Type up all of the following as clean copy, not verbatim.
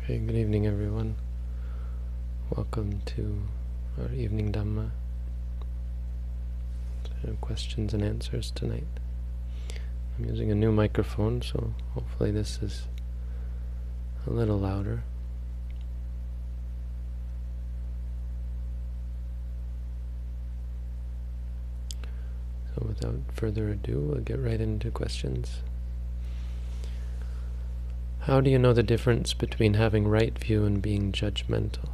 Okay, good evening everyone. Welcome to our evening Dhamma. Questions and answers tonight. I'm using a new microphone, so hopefully this is a little louder. So without further ado, we'll get right into questions. How do you know the difference between having right view and being judgmental?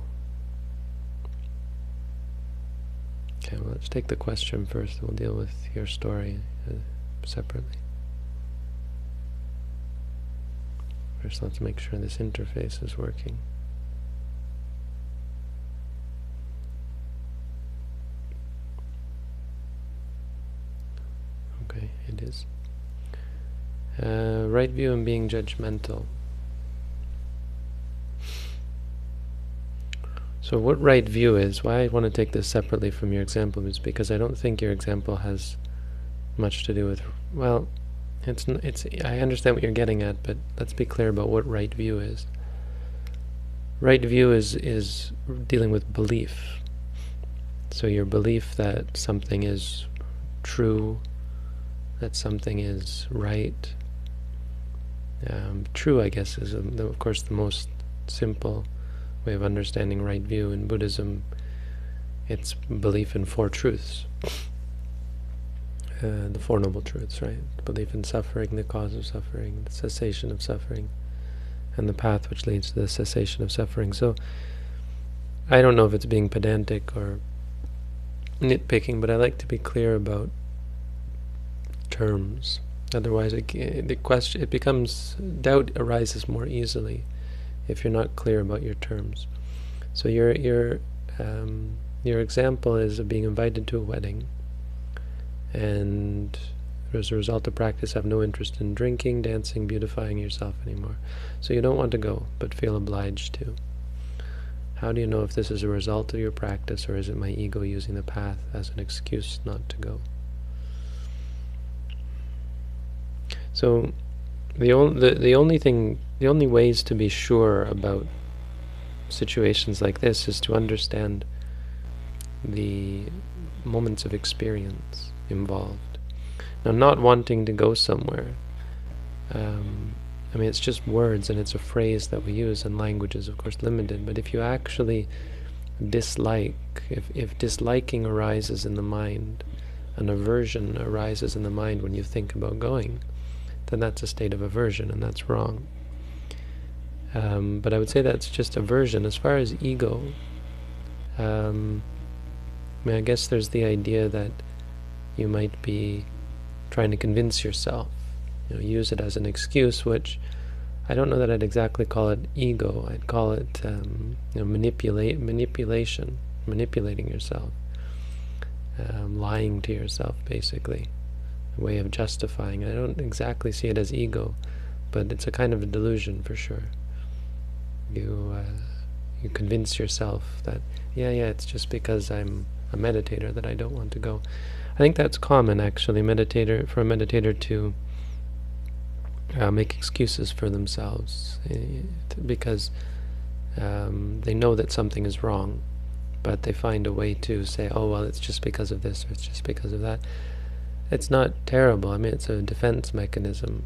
Okay, well, let's take the question first. We'll deal with your story separately. First, let's make sure this interface is working. Okay, it is. Right view and being judgmental. So what right view is, why I want to take this separately from your example is because I don't think your example has much to do with, well, I understand what you're getting at, but let's be clear about what right view is. Right view is dealing with belief. So your belief that something is true, that something is right. True, I guess, is of course the most simple way of understanding right view. In Buddhism, it's belief in four truths. The Four Noble Truths, right? Belief in suffering, the cause of suffering, the cessation of suffering, and the path which leads to the cessation of suffering. So, I don't know if it's being pedantic or nitpicking, but I like to be clear about terms. Otherwise, it becomes, doubt arises more easily if you're not clear about your terms. So your example is of being invited to a wedding, and as a result of practice have no interest in drinking, dancing, beautifying yourself anymore. So you don't want to go, but feel obliged to. How do you know if this is a result of your practice, or is it my ego using the path as an excuse not to go? So the only ways to be sure about situations like this is to understand the moments of experience involved. Now, not wanting to go somewhere, it's just words, and it's a phrase that we use, and language is of course limited, but if you actually dislike, if disliking arises in the mind, an aversion arises in the mind when you think about going, then that's a state of aversion, and that's wrong. But I would say that's just aversion. As far as ego, I guess there's the idea that you might be trying to convince yourself, use it as an excuse, which I don't know that I'd exactly call it ego. I'd call it manipulation, manipulating yourself, lying to yourself, basically. A way of justifying. I don't exactly see it as ego, but it's a kind of a delusion for sure. You convince yourself that it's just because I'm a meditator that I don't want to go. I think that's common, actually, for a meditator to make excuses for themselves because they know that something is wrong, but they find a way to say, oh well, it's just because of this, or it's just because of that. It's not terrible. it's a defense mechanism.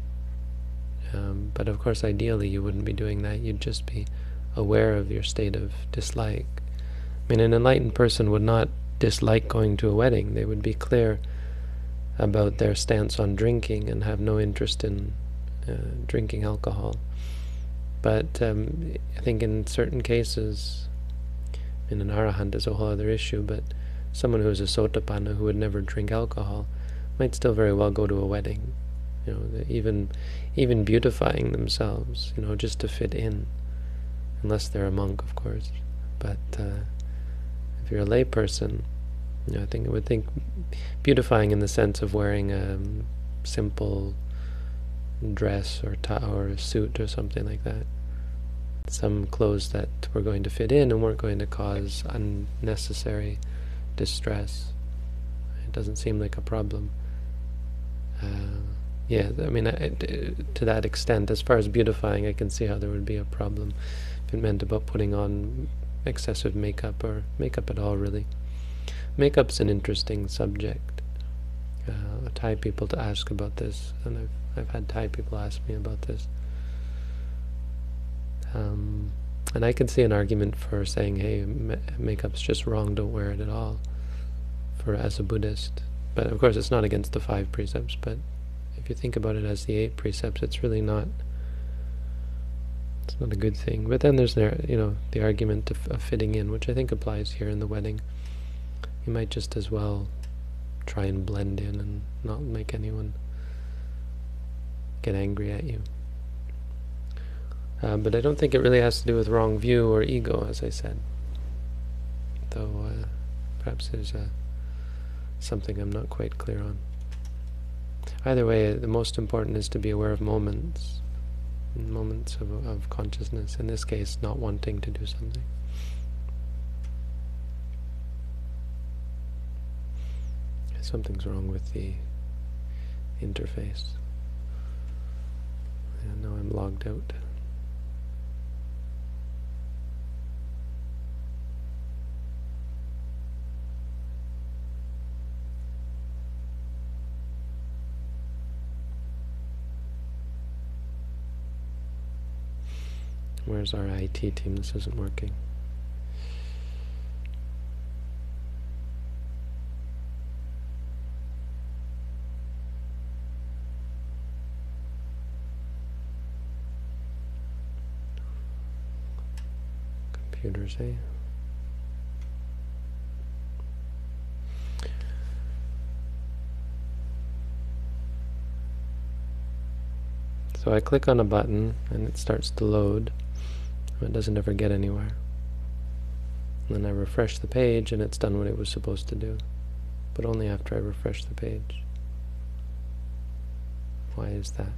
But of course, ideally, you wouldn't be doing that. You'd just be aware of your state of dislike. An enlightened person would not dislike going to a wedding. They would be clear about their stance on drinking and have no interest in drinking alcohol. But I think in certain cases, an arahant is a whole other issue, but someone who is a sotapanna who would never drink alcohol might still very well go to a wedding, even beautifying themselves, just to fit in, unless they're a monk, of course. But if you're a lay person, I would think beautifying in the sense of wearing a simple dress or a suit or something like that, some clothes that were going to fit in and weren't going to cause unnecessary distress. It doesn't seem like a problem. To that extent, as far as beautifying, I can see how there would be a problem. if it meant about putting on excessive makeup or makeup at all, really. Makeup's an interesting subject. Thai people to ask about this, and I've had Thai people ask me about this. And I can see an argument for saying, hey, makeup's just wrong, don't wear it at all, as a Buddhist. But of course it's not against the 5 precepts, but if you think about it as the 8 precepts, it's really not, it's not a good thing. But then there's the argument of fitting in, which I think applies here in the wedding. You might just as well try and blend in and not make anyone get angry at you. But I don't think it really has to do with wrong view or ego, as I said. Though perhaps there's something I'm not quite clear on. Either way, the most important is to be aware of moments of consciousness. In this case, not wanting to do something. Something's wrong with the interface. I know I'm logged out. Where's our IT team? This isn't working. Computers, eh? So I click on a button and it starts to load. It doesn't ever get anywhere. And then I refresh the page and it's done what it was supposed to do. But only after I refresh the page. Why is that?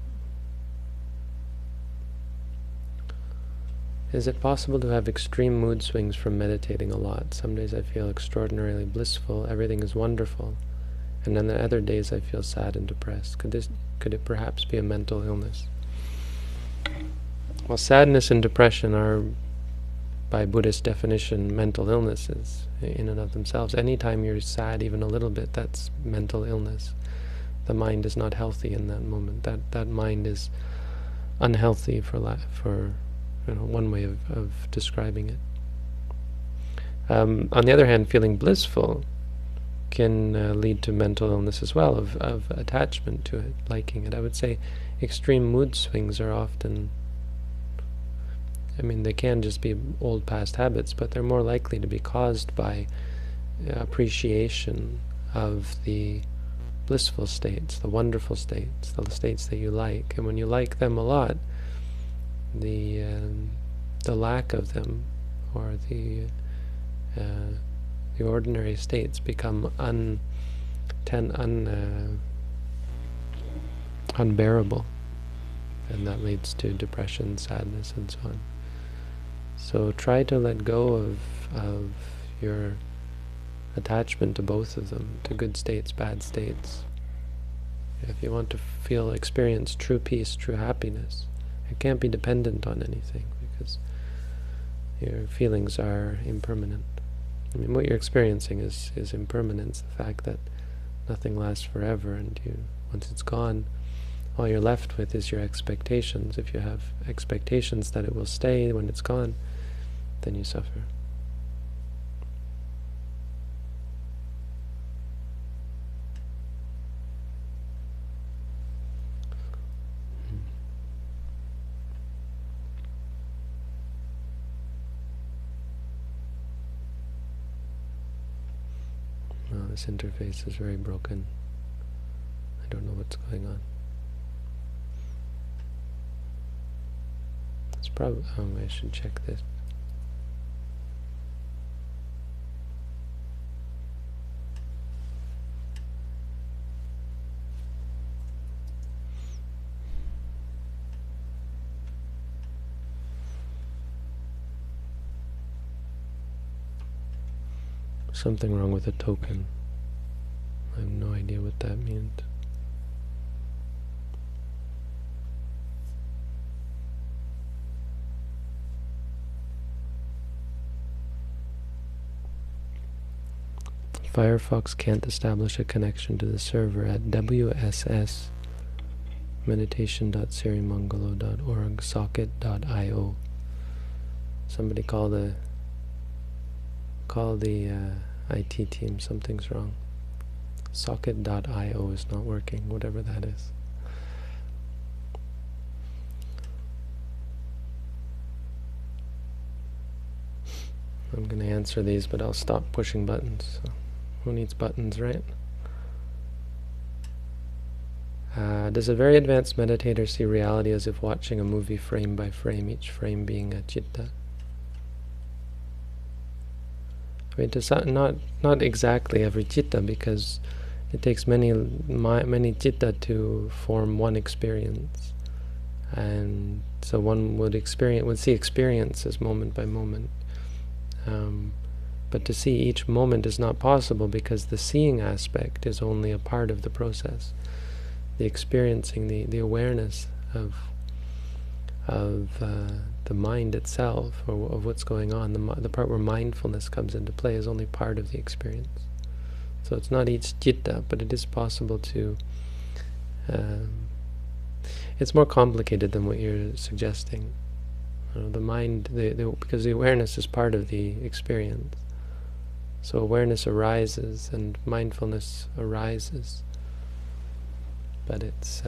Is it possible to have extreme mood swings from meditating a lot? Some days I feel extraordinarily blissful, everything is wonderful, and then the other days I feel sad and depressed. Could it perhaps be a mental illness? Well, sadness and depression are, by Buddhist definition, mental illnesses in and of themselves. Anytime you're sad even a little bit, that's mental illness. The mind is not healthy in that moment. That mind is unhealthy for one way of describing it. On the other hand, feeling blissful can lead to mental illness as well, of attachment to it, liking it. I would say extreme mood swings are often, they can just be old past habits, but they're more likely to be caused by appreciation of the blissful states, the wonderful states, the states that you like. And when you like them a lot, the lack of them, or the ordinary states, become unbearable, and that leads to depression, sadness, and so on. So try to let go of your attachment to both of them, to good states, bad states. If you want to experience true peace, true happiness, it can't be dependent on anything, because your feelings are impermanent. What you're experiencing is impermanence, the fact that nothing lasts forever, and once it's gone, all you're left with is your expectations. If you have expectations that it will stay when it's gone, then you suffer. Well, this interface is very broken. I don't know what's going on. It's probably... I should check this. Something wrong with a token. I have no idea what that means. Firefox can't establish a connection to the server at wss.meditation.sirimangalo.org socket.io. Somebody call the IT team. Something's wrong. Socket.io is not working, whatever that is. I'm going to answer these, but I'll stop pushing buttons. So who needs buttons, right? Does a very advanced meditator see reality as if watching a movie frame by frame, each frame being a citta? I mean, not exactly every citta, because it takes many citta to form one experience, and so one would see experiences moment by moment. But to see each moment is not possible, because the seeing aspect is only a part of the process. The experiencing, the awareness of the mind itself, or of what's going on, the part where mindfulness comes into play, is only part of the experience. So it's not each citta, but it is possible to... it's more complicated than what you're suggesting. The mind, because the awareness is part of the experience. So awareness arises and mindfulness arises, but it's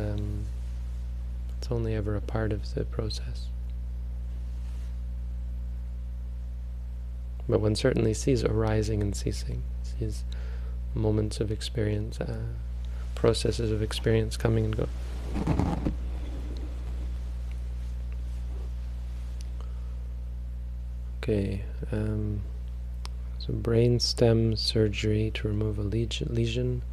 only ever a part of the process. But one certainly sees arising and ceasing, sees moments of experience, processes of experience coming and going. Okay, so brain stem surgery to remove a lesion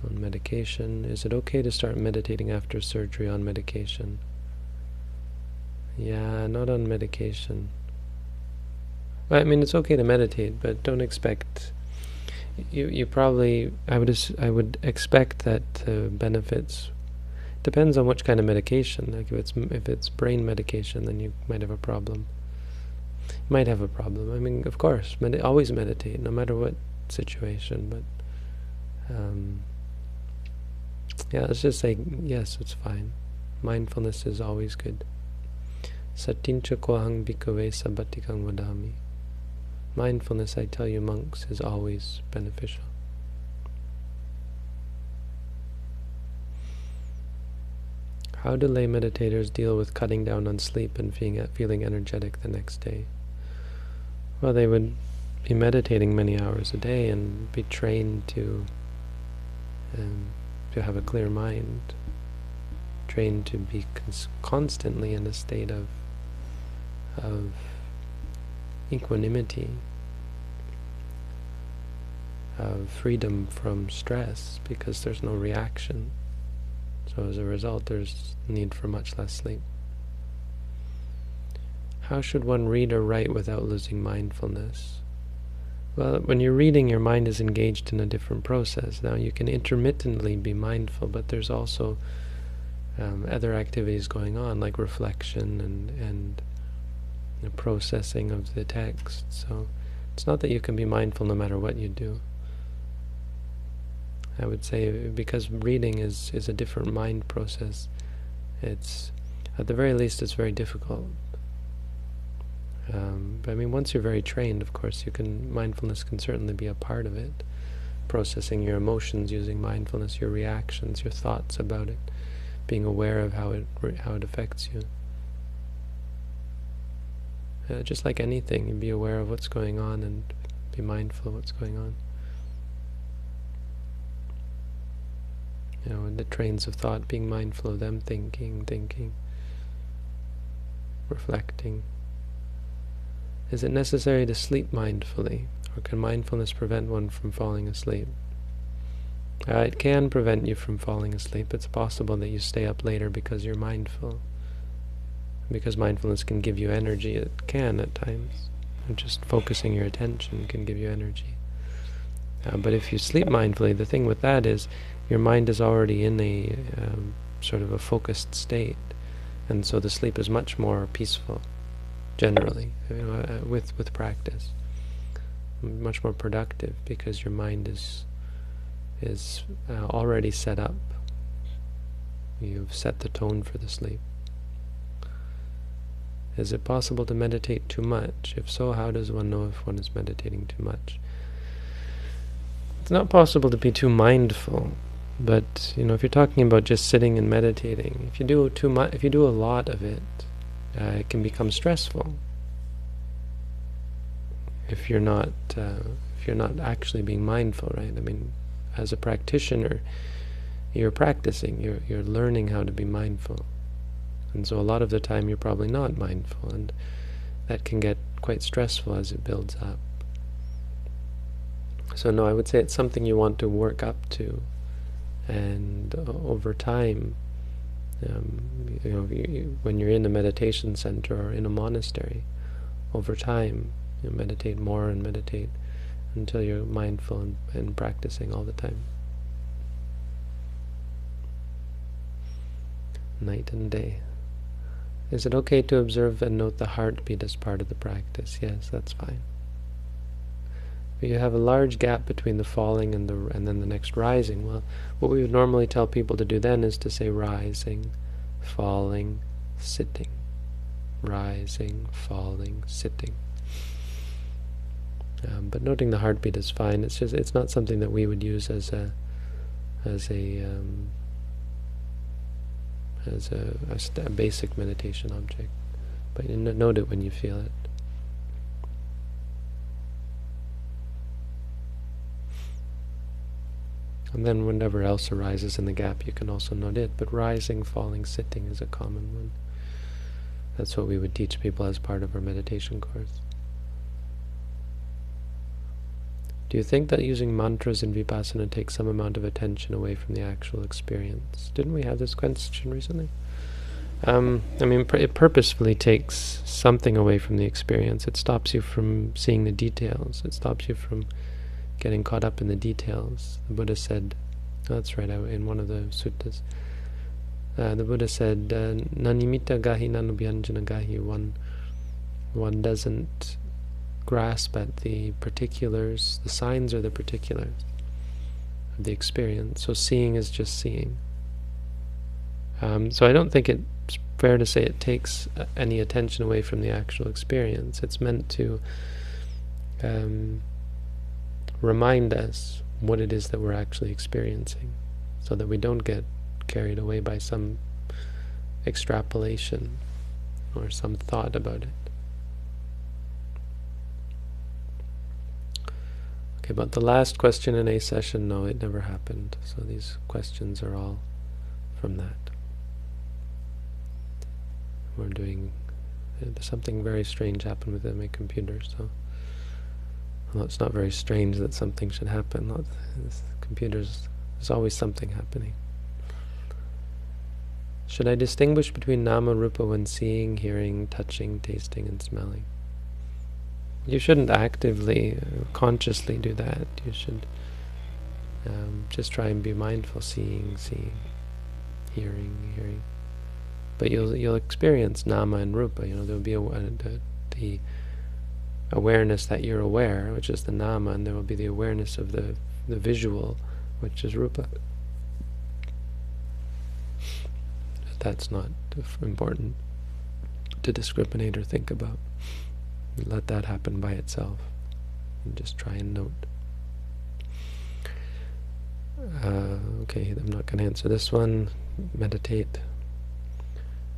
on medication. Is it okay to start meditating after surgery on medication? Yeah, not on medication. Well, I mean, it's okay to meditate, but don't expect... You probably... I would expect that benefits... Depends on which kind of medication. Like if it's brain medication, then you might have a problem. Might have a problem. I mean, of course, always meditate, no matter what situation. But yeah, let's just say yes, it's fine. Mindfulness is always good. Satincha kohang bhikkhave sabbatikang vadami. Mindfulness, I tell you monks, is always beneficial. How do lay meditators deal with cutting down on sleep and feeling energetic the next day? Well, they would be meditating many hours a day and be trained to have a clear mind, trained to be constantly in a state of equanimity, of freedom from stress, because there's no reaction. So as a result, there's need for much less sleep. How should one read or write without losing mindfulness? Well, when you're reading, your mind is engaged in a different process. Now, you can intermittently be mindful, but there's also other activities going on, like reflection and the processing of the text. So it's not that you can be mindful no matter what you do. I would say, because reading is a different mind process, it's, at the very least, it's very difficult. But I mean, once you're very trained, of course, mindfulness can certainly be a part of it. Processing your emotions using mindfulness, your reactions, your thoughts about it, being aware of how it affects you. Just like anything, you be aware of what's going on and be mindful of what's going on. In the trains of thought, being mindful of them, thinking, reflecting. Is it necessary to sleep mindfully, or can mindfulness prevent one from falling asleep? It can prevent you from falling asleep. It's possible that you stay up later because you're mindful. Because mindfulness can give you energy, it can at times. And just focusing your attention can give you energy. But if you sleep mindfully, the thing with that is your mind is already in a sort of a focused state, and so the sleep is much more peaceful, generally, with practice. much more productive, because your mind is already set up. You've set the tone for the sleep. Is it possible to meditate too much? If so, how does one know if one is meditating too much? It's not possible to be too mindful, but if you're talking about just sitting and meditating, if you do too much, if you do a lot of it, it can become stressful. If you're not actually being mindful, right? I mean, as a practitioner, you're practicing, you're learning how to be mindful. And so a lot of the time you're probably not mindful, and that can get quite stressful as it builds up. So no, I would say it's something you want to work up to, and over time, when you're in a meditation center or in a monastery, over time you meditate more and meditate until you're mindful and practicing all the time. Night and day. Is it okay to observe and note the heartbeat as part of the practice? Yes, that's fine. But you have a large gap between the falling and then the next rising. Well, what we would normally tell people to do then is to say rising, falling, sitting. Rising, falling, sitting. But noting the heartbeat is fine. It's not something that we would use as a basic meditation object, but note it when you feel it. And then whenever else arises in the gap, you can also note it. But rising, falling, sitting is a common one. That's what we would teach people as part of our meditation course. Do you think that using mantras in Vipassana takes some amount of attention away from the actual experience? Didn't we have this question recently? It purposefully takes something away from the experience. It stops you from seeing the details. It stops you from getting caught up in the details. The Buddha said, that's right, in one of the suttas, the Buddha said, nanimitta gahi nanubhyanjana gahi, one doesn't grasp at the particulars. The signs are the particulars of the experience. So seeing is just seeing. So I don't think it's fair to say it takes any attention away from the actual experience. It's meant to remind us what it is that we're actually experiencing, so that we don't get carried away by some extrapolation or some thought about it. Okay, but the last question in a session, no, it never happened. So these questions are all from that. We're doing, something very strange happened with my computer, so, well, it's not very strange that something should happen. Computers, there's always something happening. Should I distinguish between nama rupa when seeing, hearing, touching, tasting, and smelling? You shouldn't actively, consciously do that. You should just try and be mindful, seeing, hearing. But you'll experience nama and rupa. There'll be the awareness that you're aware, which is the nama, and there will be the awareness of the visual, which is rupa. But that's not important to discriminate or think about. Let that happen by itself, and just try and note. Okay, I'm not going to answer this one. Meditate.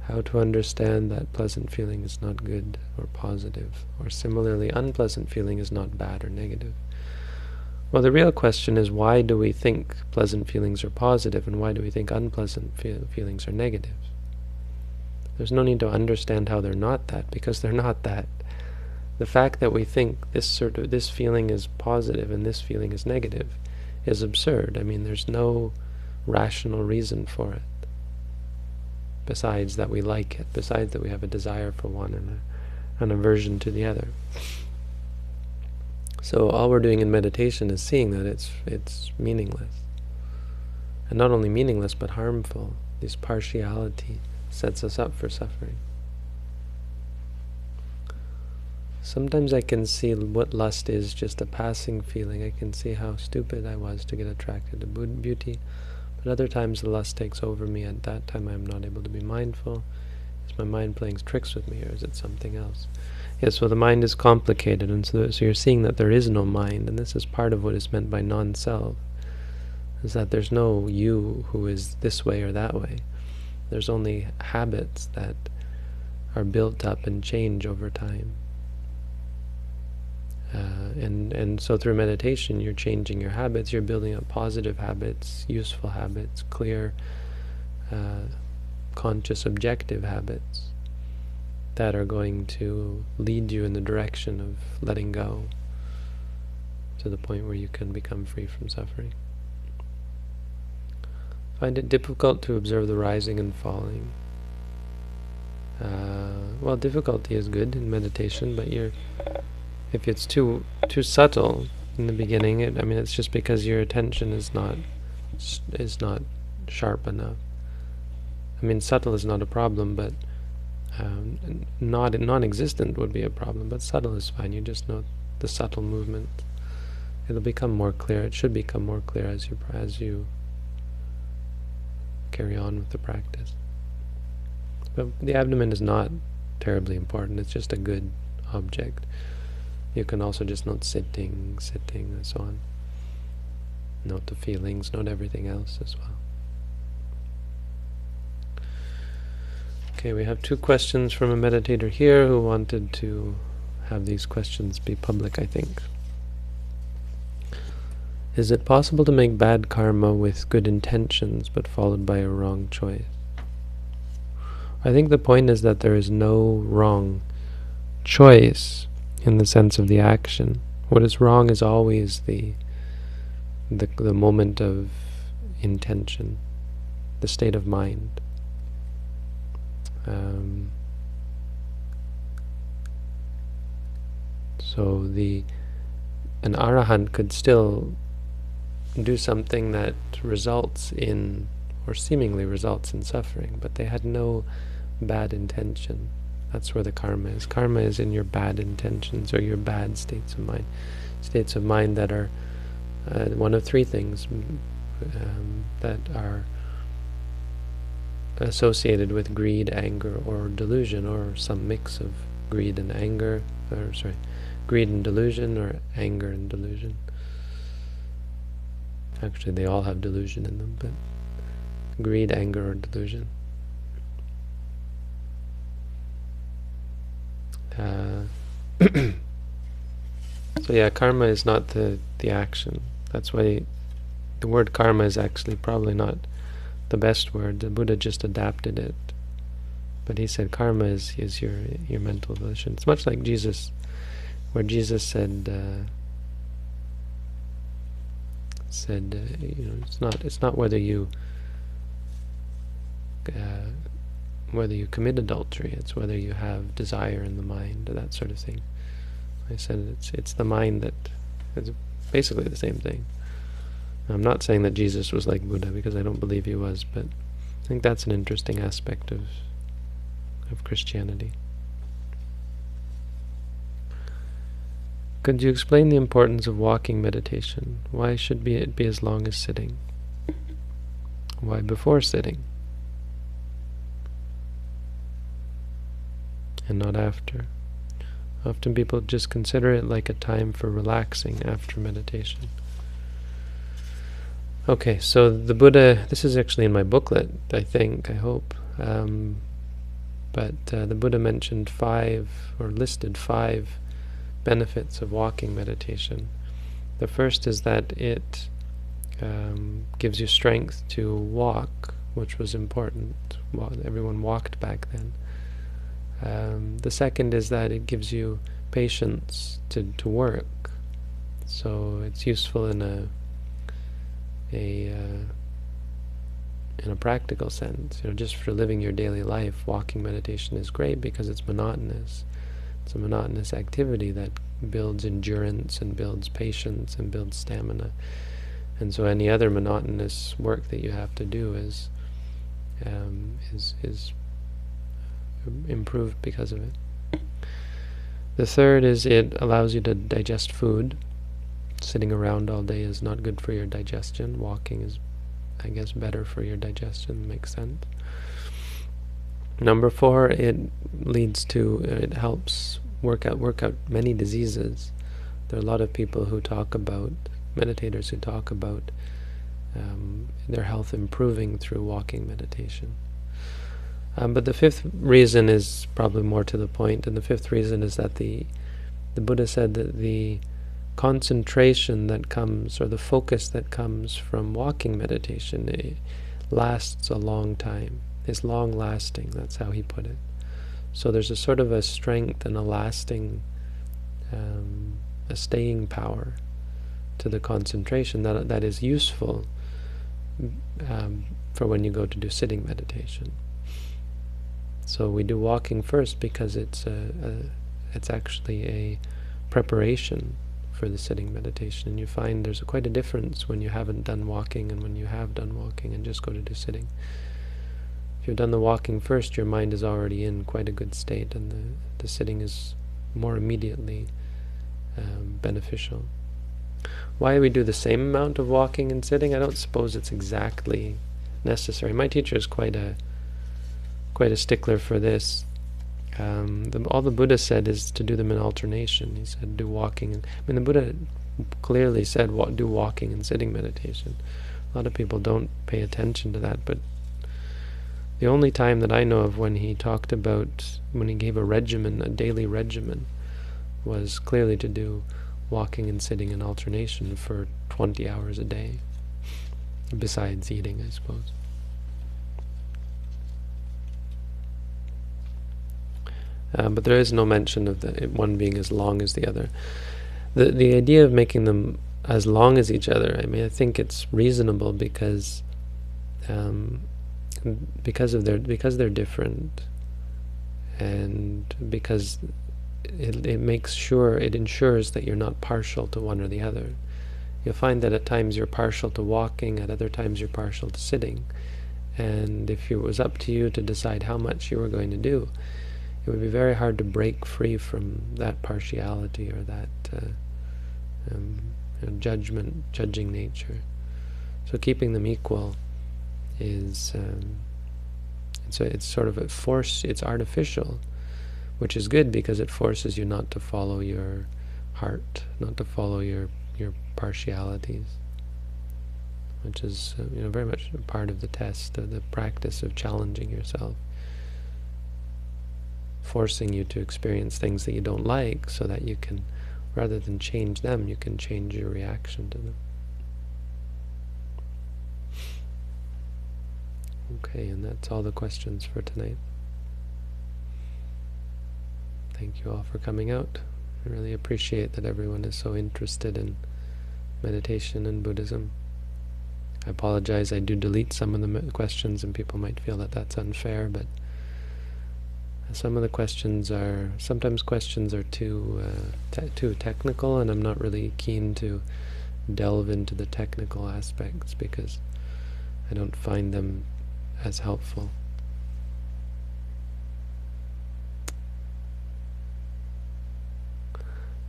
How to understand that pleasant feeling is not good or positive, or similarly unpleasant feeling is not bad or negative. Well, the real question is, why do we think pleasant feelings are positive, and why do we think unpleasant feelings are negative? There's no need to understand how they're not that, because they're not that. The fact that we think this feeling is positive and this feeling is negative is absurd. I mean, there's no rational reason for it, besides that we like it, besides that we have a desire for one and an aversion to the other. So all we're doing in meditation is seeing that it's meaningless. And not only meaningless, but harmful. This partiality sets us up for suffering. Sometimes I can see what lust is, just a passing feeling. I can see how stupid I was to get attracted to beauty. But other times the lust takes over me. At that time I'm not able to be mindful. Is my mind playing tricks with me, or is it something else? Yeah, so the mind is complicated, and so you're seeing that there is no mind, and this is part of what is meant by non-self, is that there's no you who is this way or that way. There's only habits that are built up and change over time. And so through meditation you're changing your habits, you're building up positive habits, useful habits, clear, conscious, objective habits that are going to lead you in the direction of letting go to the point where you can become free from suffering. Find it difficult to observe the rising and falling. Well, difficulty is good in meditation, but if it's too subtle in the beginning, it's just because your attention is not sharp enough. Subtle is not a problem, but non-existent would be a problem. But subtle is fine. You just know the subtle movement. It'll become more clear. It should become more clear as you carry on with the practice. But the abdomen is not terribly important. It's just a good object. You can also just note sitting, and so on. Note the feelings, note everything else as well. Okay, we have 2 questions from a meditator here who wanted to have these questions be public, I think. Is it possible to make bad karma with good intentions but followed by a wrong choice? I think the point is that there is no wrong choice in the sense of the action. What is wrong is always the moment of intention, the state of mind. So an arahant could still do something that results in, or seemingly results in, suffering, but they had no bad intention. That's where the karma is. Karma is in your bad intentions or your bad states of mind. States of mind that are one of 3 things that are associated with greed, anger, or delusion, or some mix of greed and anger, greed and delusion, or anger and delusion. Actually, they all have delusion in them, but greed, anger, or delusion. So yeah, karma is not the action. That's why the word karma is actually probably not the best word. The Buddha just adapted it. But he said karma is your mental volition. It's much like Jesus, where Jesus said it's not whether you commit adultery, it's whether you have desire in the mind, or that sort of thing. I said it's the mind that is basically the same thing. I'm not saying that Jesus was like Buddha, because I don't believe he was, but I think that's an interesting aspect of Christianity. Could you explain the importance of walking meditation? Why should it be as long as sitting? Why before sitting? And not after? Often people just consider it like a time for relaxing after meditation. Okay, so the Buddha, this is actually in my booklet, I hope, but the Buddha mentioned listed 5 benefits of walking meditation. The first is that it gives you strength to walk, which was important. Everyone walked back then. The second is that it gives you patience to work. So it's useful in a practical sense. Just for living your daily life, walking meditation is great because it's monotonous. It's a monotonous activity that builds endurance and builds patience and builds stamina. And so any other monotonous work that you have to do is improved because of it. The third is it allows you to digest food. Sitting around all day is not good for your digestion. Walking is, I guess, better for your digestion. Makes sense. Number 4, it helps work out many diseases. There are a lot of people who talk about, meditators who talk about their health improving through walking meditation. But the 5th reason is probably more to the point, and the 5th reason is that the Buddha said that the concentration that comes, or the focus that comes from walking meditation, it lasts a long time. It's long-lasting, that's how he put it. So there's a sort of a strength and a lasting, a staying power to the concentration that is useful for when you go to do sitting meditation. So we do walking first because it's actually a preparation for the sitting meditation. And you find there's quite a difference when you haven't done walking and when you have done walking and just go to do sitting. If you've done the walking first, your mind is already in quite a good state, and the sitting is more immediately beneficial. Why we do the same amount of walking and sitting, I don't suppose it's exactly necessary. My teacher is quite a stickler for this. All the Buddha said is to do them in alternation. He said do walking. The Buddha clearly said do walking and sitting meditation. A lot of people don't pay attention to that, but the only time that I know of when he talked about, when he gave a regimen, a daily regimen, was clearly to do walking and sitting in alternation for 20 hours a day, besides eating, I suppose. But there is no mention of one being as long as the other. The idea of making them as long as each other, I think it's reasonable because they're different, and because it ensures that you're not partial to one or the other. You'll find that at times you're partial to walking, at other times you're partial to sitting, and if it was up to you to decide how much you were going to do, it would be very hard to break free from that partiality or that judging nature. So keeping them equal is it's sort of a force. It's artificial, which is good because it forces you not to follow your heart, not to follow your partialities, which is very much a part of the test, of the practice of challenging yourself, forcing you to experience things that you don't like, so that you can, rather than change them, you can change your reaction to them. Okay, and that's all the questions for tonight. Thank you all for coming out. I really appreciate that everyone is so interested in meditation and Buddhism. I apologize, I do delete some of the questions and people might feel that that's unfair, but some of the questions are, sometimes questions are too technical, and I'm not really keen to delve into the technical aspects because I don't find them as helpful.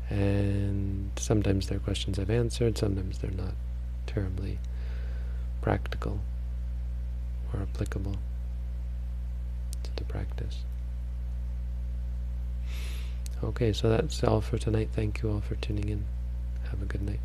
And sometimes they're questions I've answered, sometimes they're not terribly practical or applicable to the practice. Okay, so that's all for tonight. Thank you all for tuning in. Have a good night.